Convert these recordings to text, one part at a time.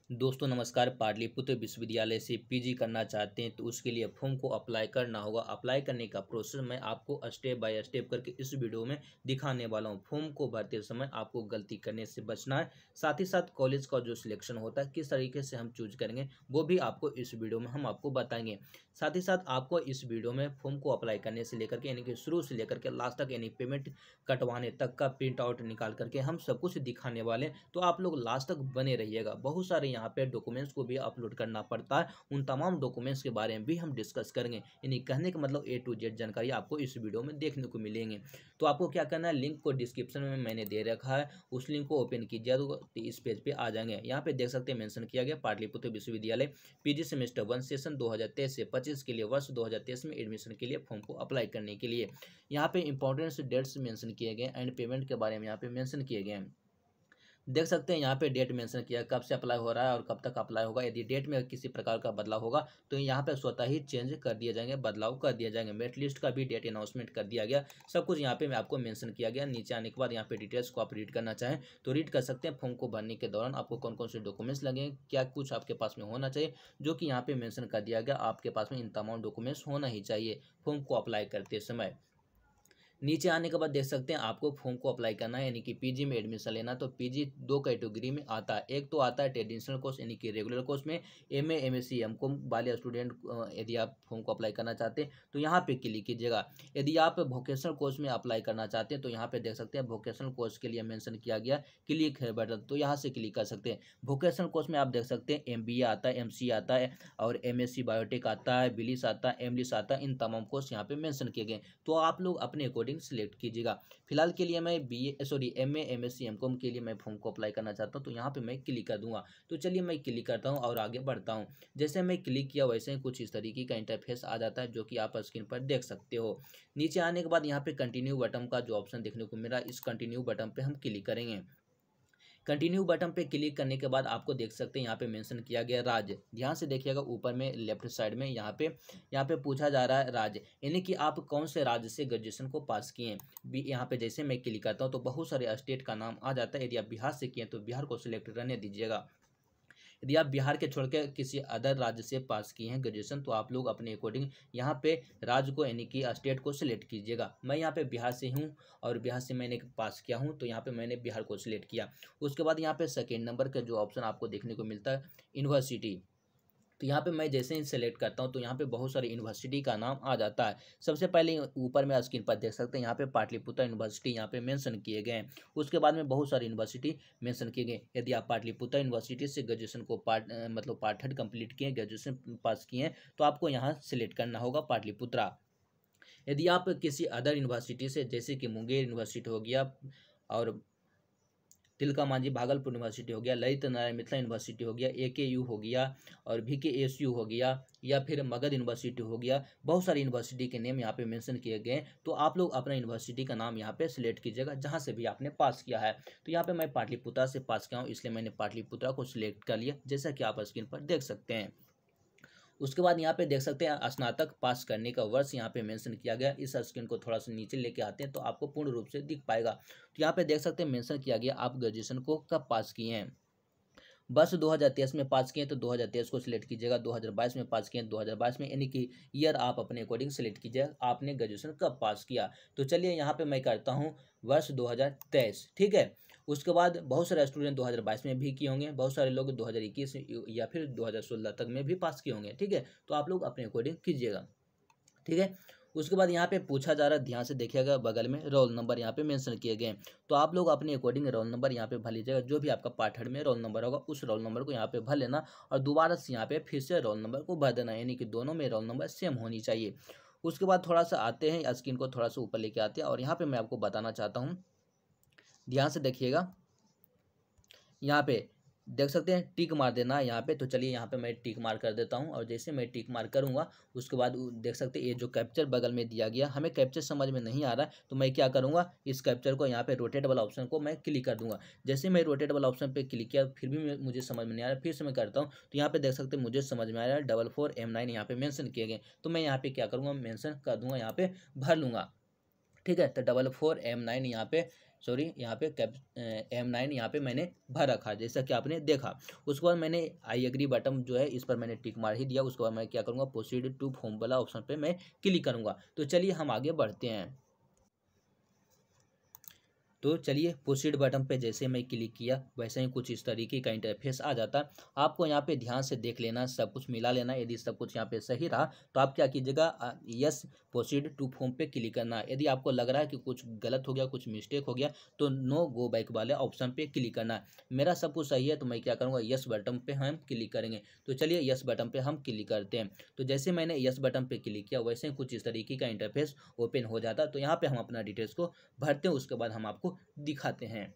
दोस्तों नमस्कार। पाटलिपुत्र विश्वविद्यालय से पीजी करना चाहते हैं तो उसके लिए फॉर्म को अप्लाई करना होगा। अप्लाई करने का प्रोसेस मैं आपको स्टेप बाय स्टेप करके इस वीडियो में दिखाने वाला हूं। फॉर्म को भरते समय आपको गलती करने से बचना है। साथ ही साथ कॉलेज का जो सिलेक्शन होता है किस तरीके से हम चूज करेंगे वो भी आपको इस वीडियो में हम आपको बताएंगे। साथ ही साथ आपको इस वीडियो में फॉर्म को अप्लाई करने से लेकर के यानी कि शुरू से लेकर के लास्ट तक यानी पेमेंट कटवाने तक का प्रिंट आउट निकाल करके हम सब कुछ दिखाने वाले। तो आप लोग लास्ट तक बने रहिएगा। बहुत सारे यहाँ पे डॉक्यूमेंट्स को भी अपलोड करना पड़ता है, उन तमाम डॉक्यूमेंट्स के बारे में भी हम डिस्कस करेंगे। यानी कहने का मतलब A to Z जानकारी आपको इस वीडियो में देखने को मिलेंगे। तो आपको क्या करना है, लिंक को डिस्क्रिप्शन में मैंने दे रखा है, उस लिंक को ओपन कीजिए तो इस पेज पे आ जाएंगे। यहाँ पे देख सकते हैं मेंशन किया गया पाटलिपुत्र विश्वविद्यालय पीजी सेमेस्टर 1 सेशन 2023 से 25 के लिए वर्ष 2023 में एडमिशन के लिए फॉर्म को अप्लाई करने के लिए यहाँ पे इंपॉर्टेंट डेट्स मेंशन किए गए एंड पेमेंट के बारे में यहाँ पे मेंशन किए गए हैं। देख सकते हैं यहाँ पे डेट मेंशन किया कब से अप्लाई हो रहा है और कब तक अप्लाई होगा। यदि डेट में किसी प्रकार का बदलाव होगा तो यहाँ पे स्वतः ही चेंज कर दिए जाएंगे, बदलाव कर दिए जाएंगे। मेरिट लिस्ट का भी डेट अनाउंसमेंट कर दिया गया। सब कुछ यहाँ पे मैं आपको मेंशन किया गया। नीचे आने के बाद यहाँ पे डिटेल्स को आप रीड करना चाहें तो रीड कर सकते हैं। फॉर्म को भरने के दौरान आपको कौन कौन से डॉक्यूमेंट्स लगेंगे, क्या कुछ आपके पास में होना चाहिए, जो कि यहाँ पे मेंशन कर दिया गया। आपके पास में इन तमाम डॉक्यूमेंट्स होना ही चाहिए फॉर्म को अप्लाई करते समय। नीचे आने के बाद देख सकते हैं आपको फॉर्म को अप्लाई करना है यानी कि पीजी में एडमिशन लेना। तो पीजी दो कैटेगरी में आता है। एक तो आता है ट्रेडिशनल कोर्स यानी कि रेगुलर कोर्स में एमए एमएससी एमकॉम वाले स्टूडेंट यदि आप फॉर्म को अप्लाई करना चाहते हैं तो यहाँ पे क्लिक कीजिएगा। यदि आप वोकेशनल कोर्स में अप्लाई करना चाहते हैं तो यहाँ पे देख सकते हैं वोकेशनल कोर्स के लिए मेंशन किया गया क्लिक है बटन, तो यहाँ से क्लिक कर सकते हैं। वोकेशनल कोर्स में आप देख सकते हैं एमबीए आता है, एमसी आता है और एमएससी बायोटेक आता है, बिलिस आता है, एमलिस आता है। इन तमाम कोर्स यहाँ पे मेंशन किए गए, तो आप लोग अपने अकॉर्डिंग सिलेक्ट कीजिएगा। फिलहाल के लिए मैं एमए एमएससी एमकॉम के लिए मैं फॉर्म को अप्लाई करना चाहता हूँ तो यहाँ पे मैं क्लिक कर दूंगा। तो चलिए मैं क्लिक करता हूँ और आगे बढ़ता हूँ। जैसे मैं क्लिक किया वैसे ही कुछ इस तरीके का इंटरफेस आ जाता है जो कि आप स्क्रीन पर देख सकते हो। नीचे आने के बाद यहाँ पे कंटिन्यू बटन का जो ऑप्शन देखने को मिला, इस कंटिन्यू बटन पे हम क्लिक करेंगे। कंटिन्यू बटन पे क्लिक करने के बाद आपको देख सकते हैं यहाँ पे मेंशन किया गया राज्य। ध्यान से देखिएगा ऊपर में लेफ्ट साइड में यहाँ पे पूछा जा रहा है राज्य, यानी कि आप कौन से राज्य से ग्रेजुएशन को पास किए हैं। यहाँ पे जैसे मैं क्लिक करता हूँ तो बहुत सारे स्टेट का नाम आ जाता है। यदि आप बिहार से किए तो बिहार को सिलेक्ट रहने दीजिएगा। यदि आप बिहार के छोड़ के किसी अदर राज्य से पास किए हैं ग्रेजुएशन तो आप लोग अपने अकॉर्डिंग यहाँ पे राज्य को यानी कि स्टेट को सिलेक्ट कीजिएगा। मैं यहाँ पे बिहार से हूँ और बिहार से मैंने पास किया हूँ तो यहाँ पे मैंने बिहार को सिलेक्ट किया। उसके बाद यहाँ पे सेकेंड नंबर का जो ऑप्शन आपको देखने को मिलता है यूनिवर्सिटी, तो यहाँ पे मैं जैसे ही सेलेक्ट करता हूँ तो यहाँ पे बहुत सारी यूनिवर्सिटी का नाम आ जाता है। सबसे पहले ऊपर में स्क्रीन पर देख सकते हैं यहाँ पे पाटलिपुत्र यूनिवर्सिटी यहाँ पे मेंशन किए गए हैं। उसके बाद में बहुत सारी यूनिवर्सिटी मेंशन किए गए। यदि आप पाटलिपुत्र यूनिवर्सिटी से ग्रेजुएशन को पार्ट थर्ड कंप्लीट किए, ग्रेजुएशन पास किए हैं तो आपको यहाँ सिलेक्ट करना होगा पाटलिपुत्रा। यदि आप किसी अदर यूनिवर्सिटी से जैसे कि मुंगेर यूनिवर्सिटी हो गया और तिलका मांझी भागलपुर यूनिवर्सिटी हो गया, ललित नारायण मिथिला यूनिवर्सिटी हो गया, AKU हो गया और VKSU हो गया या फिर मगध यूनिवर्सिटी हो गया, बहुत सारी यूनिवर्सिटी के नेम यहाँ पे मेंशन किए गए। तो आप लोग अपना यूनिवर्सिटी का नाम यहाँ पे सिलेक्ट कीजिएगा जहाँ से भी आपने पास किया है। तो यहाँ पे मैं पाटलिपुत्रा से पास किया हूँ इसलिए मैंने पाटलिपुत्रा को सिलेक्ट कर लिया, जैसा कि आप स्क्रीन पर देख सकते हैं। उसके बाद यहाँ पे देख सकते हैं स्नातक पास करने का वर्ष यहाँ पे मेंशन किया गया। इस स्क्रीन को थोड़ा सा नीचे लेके आते हैं तो आपको पूर्ण रूप से दिख पाएगा। तो यहाँ पे देख सकते हैं मेंशन किया गया आप ग्रेजुएशन को कब पास किए हैं। बस 2023 में पास किए तो 2023 को सिलेक्ट कीजिएगा। 2022 में पास किए 2022 में, यानी कि ईयर आप अपने अकॉर्डिंग सिलेक्ट कीजिए आपने ग्रेजुएशन कब पास किया। तो चलिए यहाँ पे मैं करता हूँ वर्ष 2023, ठीक है। उसके बाद बहुत सारे स्टूडेंट 2022 में भी किए होंगे, बहुत सारे लोग 2021 या फिर 2016 तक में भी पास किए होंगे, ठीक है। तो आप लोग अपने अकॉर्डिंग कीजिएगा, ठीक है। उसके बाद यहाँ पे पूछा जा रहा है, ध्यान से देखिएगा बगल में रोल नंबर यहाँ पे मेंशन किए गए हैं। तो आप लोग अपने अकॉर्डिंग रोल नंबर यहाँ पे भर लीजिएगा। जो भी आपका पार्ट थर्ड में रोल नंबर होगा उस रोल नंबर को यहाँ पे भर लेना और दोबारा से यहाँ पे फिर से रोल नंबर को भर देना, यानी कि दोनों में रोल नंबर सेम होनी चाहिए। उसके बाद थोड़ा सा आते हैं, स्क्रीन को थोड़ा सा ऊपर लेके आते हैं और यहाँ पे मैं आपको बताना चाहता हूँ, ध्यान से देखिएगा। यहाँ पे देख सकते हैं टिक मार देना यहाँ पे। तो चलिए यहाँ पे मैं टिक मार कर देता हूँ और जैसे मैं टिक मार करूँगा उसके बाद देख सकते हैं ये जो कैप्चर बगल में दिया गया, हमें कैप्चर समझ में नहीं आ रहा है तो मैं क्या करूँगा, इस कैप्चर को यहाँ पे रोटेट वाला ऑप्शन को मैं क्लिक कर दूंगा। जैसे मैं रोटेट वाला ऑप्शन पे क्लिक किया फिर भी मुझे समझ में नहीं आ रहा, फिर से मैं करता हूँ तो यहाँ पे देख सकते हैं मुझे समझ में आ रहा है 44M9 यहाँ पे मेंशन किए गए। तो मैं यहाँ पे क्या करूँगा, मेंशन कर दूंगा, यहाँ पे भर लूँगा, ठीक है। तो 44M9 यहाँ पे सॉरी यहाँ पे M9 यहाँ पे मैंने भर रखा जैसा कि आपने देखा। उसके बाद मैंने आई एग्री बटन जो है इस पर मैंने टिक मार ही दिया। उसके बाद मैं क्या करूँगा, प्रोसीड टू फॉर्म वाला ऑप्शन पे मैं क्लिक करूँगा। तो चलिए हम आगे बढ़ते हैं। तो चलिए प्रोसीड बटन पे जैसे मैं क्लिक किया वैसे ही कुछ इस तरीके का इंटरफेस आ जाता। आपको यहाँ पे ध्यान से देख लेना, सब कुछ मिला लेना। यदि सब कुछ यहाँ पे सही रहा तो आप क्या कीजिएगा, यस प्रोसीड टू फॉर्म पे क्लिक करना। यदि आपको लग रहा है कि कुछ गलत हो गया, कुछ मिस्टेक हो गया, तो नो गो बैक वाले ऑप्शन पे क्लिक करना। मेरा सब कुछ सही है तो मैं क्या करूँगा, यस बटन पे हम क्लिक करेंगे। तो चलिए यस बटन पे हम क्लिक करते हैं। तो जैसे मैंने यस बटन पे क्लिक किया वैसे ही कुछ इस तरीके का इंटरफेस ओपन हो जाता। तो यहाँ पे हम अपना डिटेल्स को भरते हैं, उसके बाद हम आपको दिखाते हैं।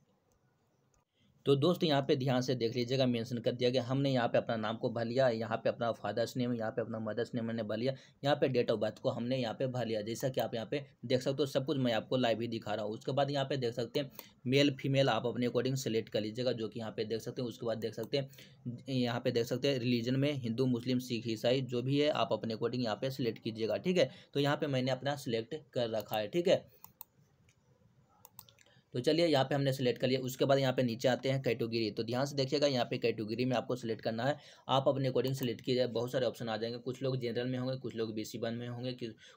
तो दोस्त यहाँ पे ध्यान से देख लीजिएगा, मेंशन कर दिया गया। हमने यहाँ पे अपना नाम को भर लिया, यहाँ पे अपना फादर्स नेम, यहाँ पे अपना मदर्स नेम मैंने भर लिया, यहाँ पे डेट ऑफ बर्थ को हमने यहाँ पे भर लिया। जैसा कि आप यहाँ पे देख सकते हो, सब कुछ मैं आपको लाइव ही दिखा रहा हूँ। उसके बाद यहाँ पे देख सकते हैं मेल फीमेल आप अपने अकॉर्डिंग सेलेक्ट कर लीजिएगा, जो कि यहाँ पे देख सकते हैं। उसके बाद देख सकते हैं यहाँ पे देख सकते हैं रिलीजन में हिंदू मुस्लिम सिख ईसाई जो भी है आप अपने अकॉर्डिंग यहाँ पे सिलेक्ट कीजिएगा, ठीक है। तो यहाँ पे मैंने अपना सिलेक्ट कर रखा है, ठीक है। तो चलिए यहाँ पे हमने सेलेक्ट कर लिया। उसके बाद यहाँ पे नीचे आते हैं कैटेगरी। तो ध्यान से देखिएगा, यहाँ पे कैटेगरी में आपको सेलेक्ट करना है। आप अपने अकॉर्डिंग सेलेक्ट कीजिए, बहुत सारे ऑप्शन आ जाएंगे। कुछ लोग जनरल में होंगे, कुछ लोग BC1 में होंगे,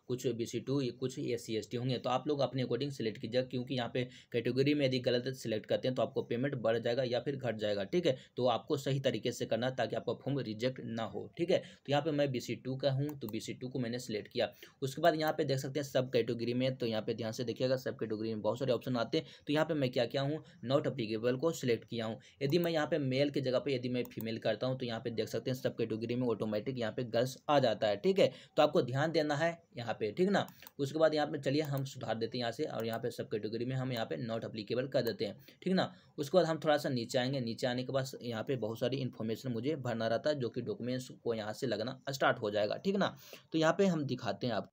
कुछ BC2, कुछ SC ST होंगे। तो आप लोग अपने अकॉर्डिंग सेलेक्ट कीजिए, क्योंकि यहाँ पे कैटेगरी में यदि गलत सेलेक्ट करते हैं तो आपको पेमेंट बढ़ जाएगा या फिर घट जाएगा, ठीक है। तो आपको सही तरीके से करना ताकि आपका फॉर्म रिजेक्ट ना हो, ठीक है। तो यहाँ पे मैं BC2 का हूँ तो BC2 को मैंने सेलेक्ट किया। उसके बाद यहाँ पे देख सकते हैं सब कैटेगरी में। तो यहाँ पे ध्यान से देखिएगा, सब कैटेगरी में बहुत सारे ऑप्शन आते हैं। तो यहाँ पे मैं क्या हूँ, नॉट एप्लीकेबल को सिलेक्ट किया हूँ। यदि मैं यहाँ पे मेल की जगह पे यदि मैं फीमेल करता हूँ तो यहाँ पे देख सकते हैं सब कैटेगरी में ऑटोमेटिक यहाँ पे गर्ल्स आ जाता है, ठीक है। तो आपको ध्यान देना है यहाँ पे, ठीक ना। उसके बाद यहाँ पे चलिए हम सुधार देते हैं यहाँ से, और यहाँ पे सब कैटेगरी में हम यहाँ पे नॉट एप्लीकेबल कर देते हैं, ठीक ना। उसके बाद हम थोड़ा सा नीचे आएंगे। नीचे आने के बाद यहाँ पे बहुत सारी इन्फॉर्मेशन मुझे भरना रहता है, जो कि डॉक्यूमेंट्स को यहाँ से लगना स्टार्ट हो जाएगा, ठीक ना। तो यहाँ पे हम दिखाते हैं आप।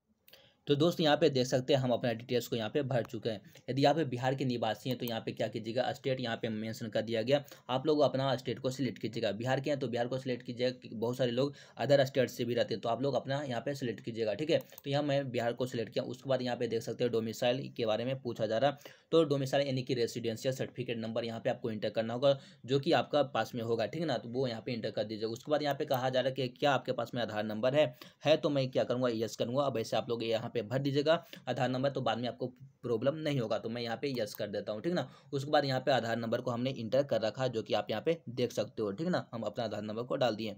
तो दोस्त यहाँ पे देख सकते हैं हम अपना डिटेल्स को यहाँ पे भर चुके हैं। यदि आप बिहार के निवासी हैं तो यहाँ पे क्या कीजिएगा, स्टेट यहाँ पे मेंशन कर दिया गया। आप लोग अपना स्टेट को सिलेक्ट कीजिएगा। बिहार के हैं तो बिहार को सिलेक्ट कीजिएगा। बहुत सारे लोग अदर स्टेट से भी रहते हैं तो आप लोग अपना यहाँ पे सिलेक्ट कीजिएगा, ठीक है। तो यहाँ मैं बिहार को सिलेक्ट किया। उसके बाद यहाँ पे देख सकते हैं डोमिसाइल के बारे में पूछा जा रहा। तो डोमिसाइल यानी कि रेसिडेंशियल सर्टिफिकेट नंबर यहाँ पे आपको इंटर करना होगा, जो कि आपका पास में होगा, ठीक है ना। तो वो यहाँ पे इंटर कर दीजिएगा। उसके बाद यहाँ पे कहा जा रहा है कि क्या आपके पास में आधार नंबर है तो मैं क्या करूँगा, यस करूँगा। अब ऐसे आप लोग यहाँ पे भर दीजिएगा आधार नंबर, तो बाद में आपको प्रॉब्लम नहीं होगा। तो मैं यहाँ पे यस कर देता हूँ, ठीक ना। उसके बाद यहाँ पे आधार नंबर को हमने इंटर कर रखा है, जो कि आप यहाँ पे देख सकते हो, ठीक ना। हम अपना आधार नंबर को डाल दिए।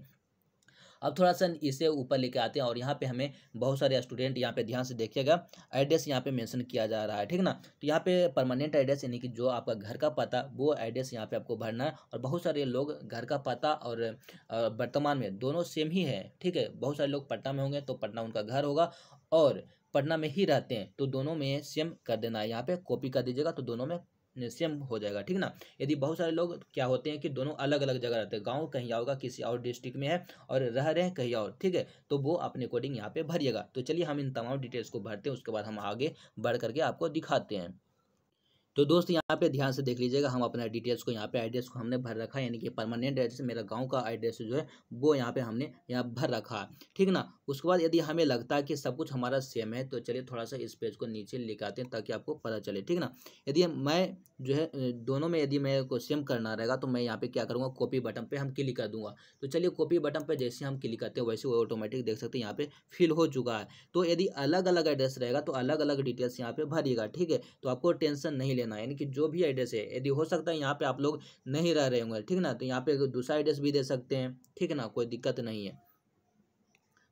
अब थोड़ा सा इसे ऊपर लेके आते हैं और यहाँ पे हमें बहुत सारे स्टूडेंट यहाँ पे ध्यान से देखिएगा एड्रेस यहाँ पे मेंशन किया जा रहा है, ठीक ना। तो यहाँ पे परमानेंट एड्रेस यानी कि जो आपका घर का पता वो एड्रेस यहाँ पे आपको भरना है। और बहुत सारे लोग घर का पता और वर्तमान में दोनों सेम ही है, ठीक है। बहुत सारे लोग पटना में होंगे तो पटना उनका घर होगा, और पटना में ही रहते हैं तो दोनों में सेम कर देना है। यहाँ पे कॉपी कर दीजिएगा तो दोनों में सेम हो जाएगा, ठीक ना। यदि बहुत सारे लोग क्या होते हैं कि दोनों अलग अलग जगह रहते हैं, गांव कहीं होगा किसी और डिस्ट्रिक्ट में है और रह रहे हैं कहीं और, ठीक है। तो वो अपने अकॉर्डिंग यहाँ पे भरिएगा। तो चलिए हम इन तमाम डिटेल्स को भरते हैं, उसके बाद हम आगे बढ़ करके आपको दिखाते हैं। तो दोस्त यहाँ पे ध्यान से देख लीजिएगा, हम अपना डिटेल्स को यहाँ पे एड्रेस को हमने भर रखा है, यानी कि परमानेंट एड्रेस मेरा गांव का एड्रेस जो है वो यहाँ पे हमने यहाँ भर रखा है, ठीक ना। उसके बाद यदि हमें लगता है कि सब कुछ हमारा सेम है तो चलिए थोड़ा सा इस पेज को नीचे लेकर आते हैं ताकि आपको पता चले, ठीक ना। यदि मैं जो है दोनों में यदि मेरे को सेम करना रहेगा तो मैं यहाँ पे क्या करूँगा, कॉपी बटन पे हम क्लिक कर दूंगा। तो चलिए कॉपी बटन पे जैसे हम क्लिक करते हैं वैसे वो ऑटोमेटिक देख सकते हैं यहाँ पे फिल हो चुका है। तो यदि अलग अलग एड्रेस रहेगा तो अलग अलग डिटेल्स यहाँ पे भरिएगा, ठीक है। तो आपको टेंशन नहीं लेना है, यानी कि जो भी एड्रेस है, यदि हो सकता है यहाँ पे आप लोग नहीं रह रहे होंगे, ठीक ना, तो यहाँ पे दूसरा एड्रेस भी दे सकते हैं, ठीक है ना, कोई दिक्कत नहीं है।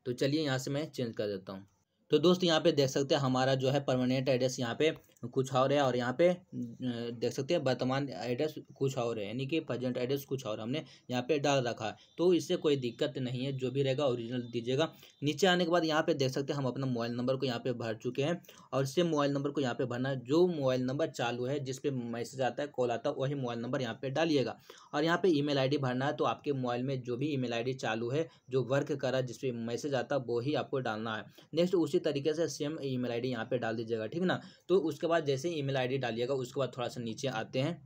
तो चलिए यहाँ से मैं चेंज कर देता हूँ। तो दोस्त यहाँ पे देख सकते हैं हमारा जो है परमानेंट एड्रेस यहाँ पे कुछ और है, और यहाँ पे देख सकते हैं वर्तमान एड्रेस कुछ और है, यानी कि प्रेजेंट एड्रेस कुछ और हमने यहाँ पे डाल रखा है। तो इससे कोई दिक्कत नहीं है, जो भी रहेगा ओरिजिनल दीजिएगा। नीचे आने के बाद यहाँ पे देख सकते हैं हम अपना मोबाइल नंबर को यहाँ पे भर चुके हैं, और सेम मोबाइल नंबर को यहाँ पे भरना है। जो मोबाइल नंबर चालू है जिस पे मैसेज आता है, कॉल आता है, वही मोबाइल नंबर यहाँ पे डालिएगा। और यहाँ पे ईमेल आईडी भरना है, तो आपके मोबाइल में जो भी ईमेल आईडी चालू है, जो वर्क कर रहा है, जिस पे मैसेज आता है, वो ही आपको डालना है। नेक्स्ट उसी तरीके से सेम ईमेल आईडी यहाँ पे डाल दीजिएगा, ठीक ना। तो उसके बाद जैसे ईमेल आईडी डालिएगा उसके बाद थोड़ा सा नीचे आते हैं,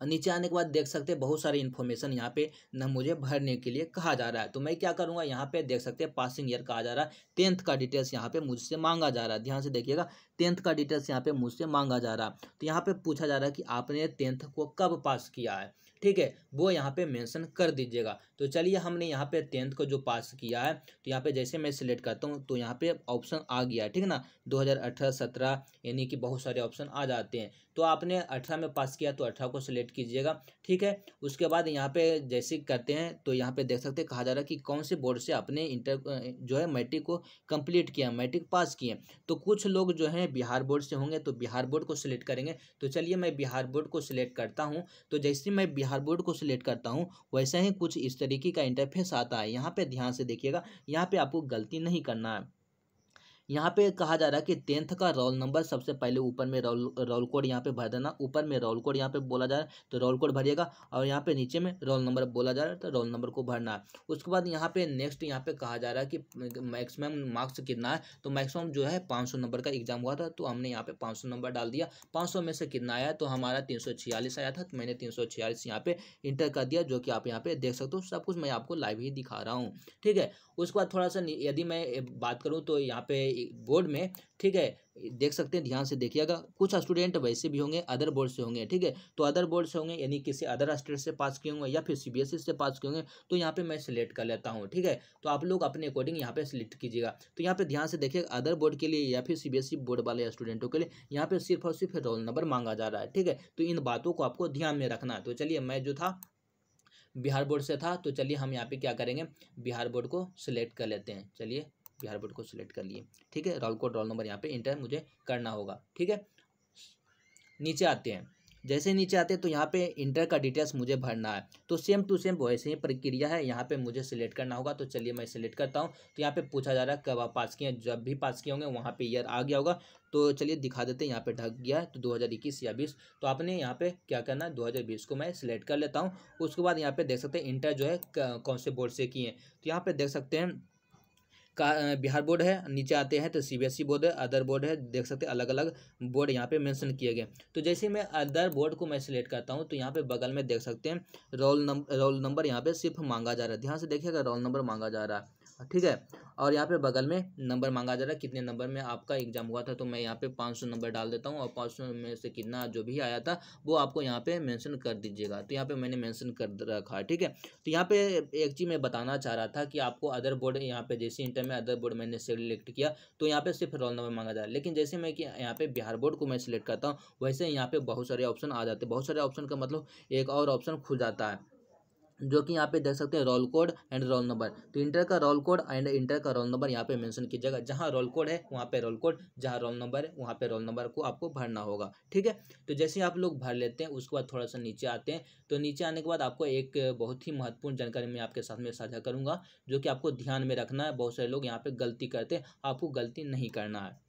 और नीचे आने के बाद देख सकते हैं बहुत सारी इन्फॉर्मेशन यहाँ पे न मुझे भरने के लिए कहा जा रहा है। तो मैं क्या करूँगा, यहाँ पे देख सकते हैं पासिंग ईयर कहा जा रहा है, 10th का डिटेल्स यहाँ पे मुझसे मांगा जा रहा है। ध्यान से देखिएगा, 10th का डिटेल्स यहाँ पे मुझसे मांगा जा रहा है। तो यहाँ पे पूछा जा रहा है कि आपने 10th को कब पास किया है, ठीक है, वो यहाँ पे मेंशन कर दीजिएगा। तो चलिए हमने यहाँ पे 10th को जो पास किया है, तो यहाँ पे जैसे मैं सिलेक्ट करता हूँ तो यहाँ पे ऑप्शन आ गया है, ठीक है ना, 2018, 17 यानी कि बहुत सारे ऑप्शन आ जाते हैं। तो आपने 18 में पास किया तो 18 को सिलेक्ट कीजिएगा, ठीक है। उसके बाद यहाँ पे जैसे करते हैं तो यहाँ पे देख सकते हैं कहा जा रहा है कि कौन से बोर्ड से आपने इंटर जो है मैट्रिक को कंप्लीट किया, मैट्रिक पास किए। तो कुछ लोग जो हैं बिहार बोर्ड से होंगे तो बिहार बोर्ड को सिलेक्ट करेंगे। तो चलिए मैं बिहार बोर्ड को सिलेक्ट करता हूँ। तो जैसे मैं बिहार बोर्ड को सिलेक्ट करता हूँ वैसे ही कुछ इस तरीके का इंटरफेस आता है। यहाँ पे ध्यान से देखिएगा, यहाँ पे आपको गलती नहीं करना है। यहाँ पे कहा जा रहा है कि 10th का रोल नंबर सबसे पहले ऊपर में रोल कोड यहाँ पे भर देना। ऊपर में रोल कोड यहाँ पे बोला जा रहा है तो रोल कोड भरिएगा, और यहाँ पे नीचे में रोल नंबर बोला जा रहा है तो रोल नंबर को भरना है। उसके बाद यहाँ पे नेक्स्ट यहाँ पे कहा जा रहा है कि मैक्सिमम मार्क्स कितना है। तो मैक्सिमम जो है 500 नंबर का एग्जाम हुआ था, तो हमने यहाँ पे 500 नंबर डाल दिया। 500 में से कितना आया, तो हमारा 346 आया था, तो मैंने 346 यहाँ पे इंटर कर दिया, जो कि आप यहाँ पे देख सकते हो। सब कुछ मैं आपको लाइव ही दिखा रहा हूँ, ठीक है। उसके बाद थोड़ा सा यदि मैं बात करूँ तो यहाँ पे बोर्ड में, ठीक है, देख सकते हैं, ध्यान से देखिएगा, कुछ स्टूडेंट वैसे भी होंगे अदर बोर्ड से होंगे, ठीक है। तो अदर बोर्ड से होंगे यानी किसी अदर स्टेट से पास किए होंगे या फिर सीबीएसई से पास किए होंगे, तो यहाँ पे मैं सिलेक्ट कर लेता हूँ, ठीक है। तो आप लोग अपने अकॉर्डिंग यहाँ पे सिलेक्ट कीजिएगा। तो यहाँ पे ध्यान से देखिए, अदर बोर्ड के लिए या फिर सीबीएसई बोर्ड वाले स्टूडेंटों के लिए यहाँ पे सिर्फ और सिर्फ रोल नंबर मांगा जा रहा है, ठीक है। तो इन बातों को आपको ध्यान में रखना है। तो चलिए मैं जो था बिहार बोर्ड से था, तो चलिए हम यहाँ पे क्या करेंगे, बिहार बोर्ड को सिलेक्ट कर लेते हैं। चलिए बिहार बोर्ड को सिलेक्ट कर लिए, ठीक है। रोल कोड रोल नंबर यहाँ पे इंटर मुझे करना होगा, ठीक है। नीचे आते हैं, जैसे नीचे आते हैं तो यहाँ पे इंटर का डिटेल्स मुझे भरना है। तो सेम टू सेम वैसे ही प्रक्रिया है, यहाँ पे मुझे सिलेक्ट करना होगा। तो चलिए मैं सिलेक्ट करता हूँ। तो यहाँ पे पूछा जा रहा है कब आप पास किए, जब भी पास किए होंगे वहाँ पे ईयर आ गया होगा। तो चलिए दिखा देते हैं, यहाँ पे ढक गया है तो 2021 या 20। तो आपने यहाँ पे क्या करना है, 2020 को मैं सिलेक्ट कर लेता हूँ। उसके बाद यहाँ पे देख सकते हैं इंटर जो है कौन से बोर्ड से किए। तो यहाँ पे देख सकते हैं का बिहार बोर्ड है, नीचे आते हैं तो सीबीएसई बोर्ड है, अदर बोर्ड है, देख सकते हैं अलग अलग बोर्ड यहाँ पे मेंशन किए गए। तो जैसे मैं अदर बोर्ड को मैं सिलेक्ट करता हूँ तो यहाँ पे बगल में देख सकते हैं रोल नंबर यहाँ पे सिर्फ मांगा जा रहा है। ध्यान से देखिएगा, रोल नंबर मांगा जा रहा है, ठीक है। और यहाँ पे बगल में नंबर मांगा जा रहा है, कितने नंबर में आपका एग्जाम हुआ था। तो मैं यहाँ पे 500 नंबर डाल देता हूँ, और 500 में से कितना जो भी आया था वो आपको यहाँ पे मेंशन कर दीजिएगा। तो यहाँ पे मैंने मेंशन कर रखा है, ठीक है। तो यहाँ पे एक चीज़ मैं बताना चाह रहा था कि आपको अदर बोर्ड, यहाँ पे जैसे इंटर में अदर बोर्ड मैंने सिलेक्ट किया तो यहाँ पे सिर्फ रोल नंबर मांगा जा रहा है। लेकिन जैसे मैं कि यहाँ पे बिहार बोर्ड को मैं सिलेक्ट करता हूँ वैसे यहाँ पे बहुत सारे ऑप्शन आ जाते हैं। बहुत सारे ऑप्शन का मतलब एक और ऑप्शन खुल जाता है, जो कि यहाँ पे देख सकते हैं roll code and roll number. तो इंटर का रोल कोड एंड इंटर का रोल नंबर यहाँ पे मेंशन कीजिएगा। जहाँ रोल कोड है वहाँ पे रोल कोड, जहाँ रोल नंबर है वहाँ पे रोल नंबर को आपको भरना होगा, ठीक है। तो जैसे आप लोग भर लेते हैं उसके बाद थोड़ा सा नीचे आते हैं। तो नीचे आने के बाद आपको एक बहुत ही महत्वपूर्ण जानकारी मैं आपके साथ में साझा करूँगा, जो कि आपको ध्यान में रखना है। बहुत सारे लोग यहाँ पे गलती करते हैं, आपको गलती नहीं करना है।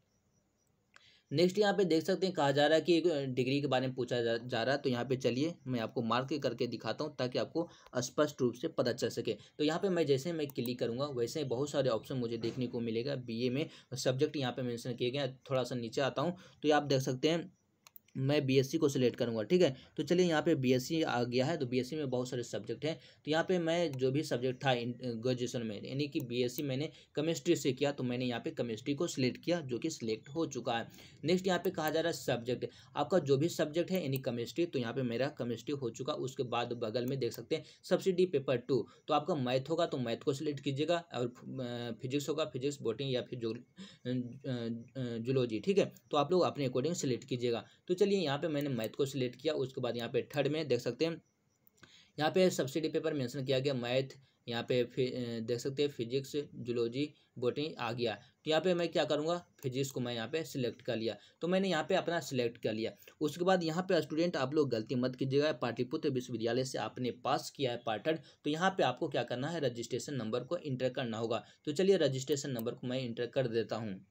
नेक्स्ट यहाँ पे देख सकते हैं कहा जा रहा है कि डिग्री के बारे में पूछा जा रहा है। तो यहाँ पे चलिए मैं आपको मार्क करके दिखाता हूँ ताकि आपको स्पष्ट रूप से पता चल सके। तो यहाँ पे मैं जैसे मैं क्लिक करूँगा वैसे ही बहुत सारे ऑप्शन मुझे देखने को मिलेगा। बीए में सब्जेक्ट यहाँ पे मेंशन किए गए। थोड़ा सा नीचे आता हूँ तो आप देख सकते हैं मैं बीएससी को सिलेक्ट करूंगा, ठीक है। तो चलिए यहाँ पे बीएससी आ गया है। तो बीएससी में बहुत सारे सब्जेक्ट हैं। तो यहाँ पे मैं जो भी सब्जेक्ट था ग्रेजुएशन में, यानी कि बीएससी मैंने केमिस्ट्री से किया, तो मैंने यहाँ पे केमिस्ट्री को सिलेक्ट किया, जो कि सिलेक्ट हो चुका है। नेक्स्ट यहाँ पे कहा जा रहा है सब्जेक्ट, आपका जो भी सब्जेक्ट है यानी केमिस्ट्री, तो यहाँ पे मेरा केमिस्ट्री हो चुका। उसके बाद बगल में देख सकते हैं सब्सिडी पेपर 2, तो आपका मैथ होगा तो मैथ को सिलेक्ट कीजिएगा, और फिजिक्स होगा फिजिक्स, बॉटनी या फिर जूलॉजी, ठीक है। तो आप लोग अपने अकॉर्डिंग सिलेक्ट कीजिएगा। तो चलिए यहाँ पे मैंने मैथ को सिलेक्ट किया। उसके बाद यहाँ पे थर्ड में देख सकते हैं यहाँ पे सब्सिडी पेपर मेंशन किया गया, मैथ, यहाँ पे देख सकते हैं फिजिक्स, जूलॉजी, बॉटनी आ गया। तो यहाँ पे मैं क्या करूँगा, फिजिक्स को मैं यहाँ पे सिलेक्ट कर लिया। तो मैंने यहाँ पे अपना सिलेक्ट कर लिया। उसके बाद यहाँ पे स्टूडेंट आप लोग गलती मत कीजिएगा, पाटलिपुत्र विश्वविद्यालय से आपने पास किया है पार्ट 3, तो यहाँ पे आपको क्या करना है, रजिस्ट्रेशन नंबर को इंटर करना होगा। तो चलिए रजिस्ट्रेशन नंबर को मैं इंटर कर देता हूँ।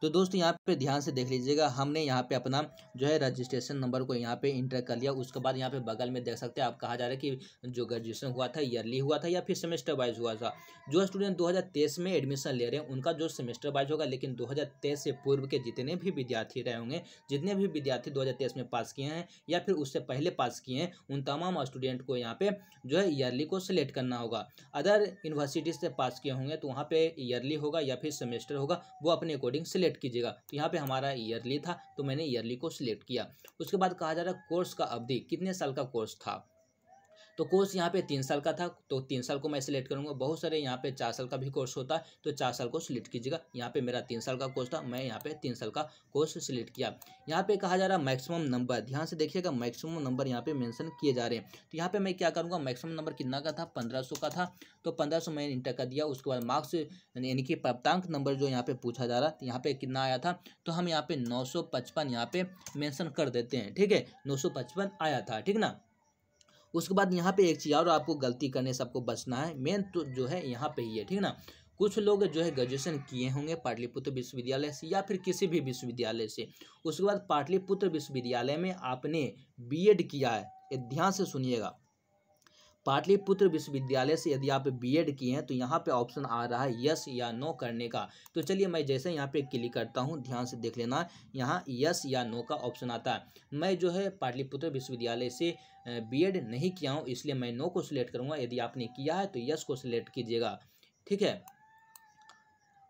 तो दोस्तों यहाँ पे ध्यान से देख लीजिएगा, हमने यहाँ पे अपना जो है रजिस्ट्रेशन नंबर को यहाँ पे इंटर कर लिया। उसके बाद यहाँ पे बगल में देख सकते हैं आप, कहा जा रहा है कि जो ग्रेजुएशन हुआ था ईयरली हुआ था या फिर सेमेस्टर वाइज हुआ था। जो स्टूडेंट 2023 में एडमिशन ले रहे हैं उनका जो सेमेस्टर वाइज होगा, लेकिन 2023 से पूर्व के जितने भी विद्यार्थी रहे होंगे, जितने भी विद्यार्थी 2023 में पास किए हैं या फिर उससे पहले पास किए हैं, उन तमाम स्टूडेंट को यहाँ पे जो है ईयरली को सिलेक्ट करना होगा। अदर यूनिवर्सिटी से पास किए होंगे तो वहाँ पे ईयरली होगा या फिर सेमेस्टर होगा, वो अपने अकॉर्डिंग सिलेक्ट कीजिएगा। तो यहाँ पे हमारा ईयरली था तो मैंने ईयरली को सिलेक्ट किया। उसके बाद कहा जा रहा है कोर्स का अवधि, कितने साल का कोर्स था। तो कोर्स यहाँ पे 3 साल का था तो 3 साल को मैं सिलेक्ट करूंगा। बहुत सारे यहाँ पे 4 साल का भी कोर्स होता है तो 4 साल को सिलेक्ट कीजिएगा। यहाँ पे मेरा 3 साल का कोर्स था, मैं यहाँ पे 3 साल का कोर्स सिलेक्ट किया। यहाँ पे कहा जा रहा है मैक्सिमम नंबर, ध्यान से देखिएगा, मैक्सिमम नंबर यहाँ पे मेंशन किए जा रहे हैं। तो यहाँ पे मैं क्या करूँगा, मैक्सिमम नंबर कितना का था, 1500 का था, तो 1500 मैंने इंटर कर दिया। उसके बाद मार्क्स यानी कि प्राप्तांक नंबर जो यहाँ पे पूछा जा रहा है, यहाँ पे कितना आया था, तो हम यहाँ पे 955 यहाँ पे मेंशन कर देते हैं। ठीक है, 955 आया था, ठीक ना। उसके बाद यहाँ पे एक चीज़ और आपको गलती करने से आपको बचना है, मेन तो जो है यहाँ पे ही है, ठीक ना। कुछ लोग जो है ग्रेजुएशन किए होंगे पाटलिपुत्र विश्वविद्यालय से या फिर किसी भी विश्वविद्यालय से, उसके बाद पाटलिपुत्र विश्वविद्यालय में आपने बीएड किया है। ये ध्यान से सुनिएगा, पाटलिपुत्र विश्वविद्यालय से यदि आप बीएड किए हैं तो यहाँ पे ऑप्शन आ रहा है यस या नो करने का। तो चलिए मैं जैसे यहाँ पे क्लिक करता हूँ, ध्यान से देख लेना, यहाँ यस या नो का ऑप्शन आता है। मैं जो है पाटलिपुत्र विश्वविद्यालय से बीएड नहीं किया हूँ, इसलिए मैं नो को सिलेक्ट करूँगा। यदि आपने किया है तो यस को सिलेक्ट कीजिएगा, ठीक है।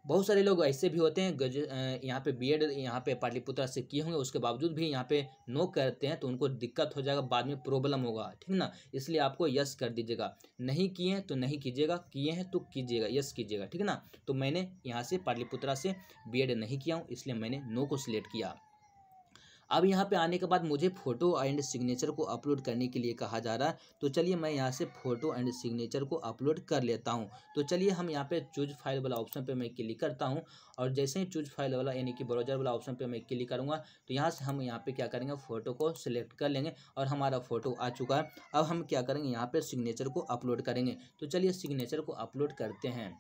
बहुत सारे लोग ऐसे भी होते हैं यहाँ पे बीएड यहाँ पे पाटलिपुत्र से किए होंगे, उसके बावजूद भी यहाँ पे नो करते हैं तो उनको दिक्कत हो जाएगा, बाद में प्रॉब्लम होगा, ठीक ना। इसलिए आपको यस कर दीजिएगा, नहीं किए हैं तो नहीं कीजिएगा, किए हैं तो कीजिएगा, यस कीजिएगा, ठीक ना। तो मैंने यहाँ से पाटलिपुत्र से बीएड नहीं किया हूँ, इसलिए मैंने नो को सिलेक्ट किया। अब यहाँ पे आने के बाद मुझे फ़ोटो एंड सिग्नेचर को अपलोड करने के लिए कहा जा रहा है। तो चलिए मैं यहाँ से फ़ोटो एंड सिग्नेचर को अपलोड कर लेता हूँ। तो चलिए हम यहाँ पे चूज फाइल वाला ऑप्शन पे मैं क्लिक करता हूँ, और जैसे ही चूज फाइल वाला यानी कि ब्राउजर वाला ऑप्शन पे मैं क्लिक करूँगा तो यहाँ से हम यहाँ पे क्या करेंगे, फ़ोटो को सिलेक्ट कर लेंगे और हमारा फ़ोटो आ चुका है। अब हम क्या करेंगे, यहाँ पर सिग्नेचर को अपलोड करेंगे। तो चलिए सिग्नेचर को अपलोड करते हैं।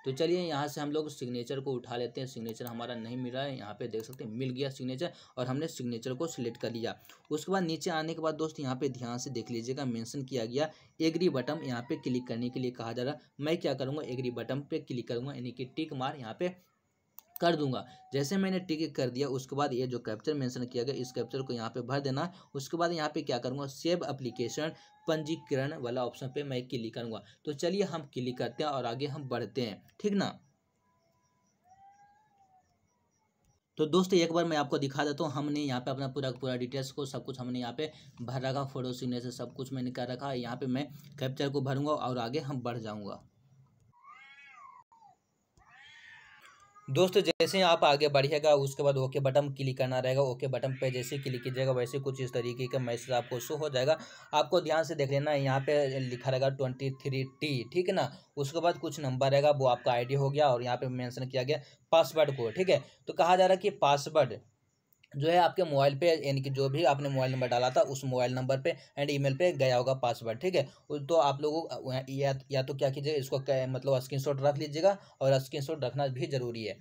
तो चलिए यहाँ से हम लोग सिग्नेचर को उठा लेते हैं। सिग्नेचर हमारा नहीं मिल रहा है, यहाँ पे देख सकते हैं मिल गया सिग्नेचर, और हमने सिग्नेचर को सिलेक्ट कर लिया। उसके बाद नीचे आने के बाद दोस्त यहाँ पे ध्यान से देख लीजिएगा, मेंशन किया गया एग्री बटन, यहाँ पे क्लिक करने के लिए कहा जा रहा है। मैं क्या करूँगा, एग्री बटन पे क्लिक करूँगा, यानी कि टिक मार यहाँ पे कर दूंगा। जैसे मैंने टिक कर दिया, उसके बाद ये जो कैप्चर मेंशन किया गया इस कैप्चर को यहाँ पे भर देना। उसके बाद यहाँ पे क्या करूँगा, सेव एप्लीकेशन पंजीकरण वाला ऑप्शन पे मैं क्लिक करूँगा। तो चलिए हम क्लिक करते हैं और आगे हम बढ़ते हैं, ठीक ना। तो दोस्तों एक बार मैं आपको दिखा देता हूँ, हमने यहाँ पे अपना पूरा डिटेल्स को सब कुछ हमने यहाँ पे भर रखा, फोटो सिग्नेचर सब कुछ मैंने कर रखा है। यहाँ पे मैं कैप्चर को भरूंगा और आगे हम बढ़ जाऊँगा। दोस्तों जैसे ही आप आगे बढ़िएगा उसके बाद ओके बटन क्लिक करना रहेगा। ओके बटन पे जैसे क्लिक कीजिएगा वैसे कुछ इस तरीके का मैसेज आपको शो हो जाएगा। आपको ध्यान से देख लेना, यहाँ पे लिखा रहेगा 23T, ठीक है ना। उसके बाद कुछ नंबर रहेगा, वो आपका आईडी हो गया, और यहाँ पे मेंशन किया गया पासवर्ड को, ठीक है। तो कहा जा रहा है कि पासवर्ड जो है आपके मोबाइल पे, यानी कि जो भी आपने मोबाइल नंबर डाला था उस मोबाइल नंबर पे एंड ईमेल पे गया होगा पासवर्ड, ठीक है। तो आप लोगों या तो क्या कीजिएगा, इसको मतलब स्क्रीनशॉट रख लीजिएगा, और स्क्रीनशॉट रखना भी जरूरी है,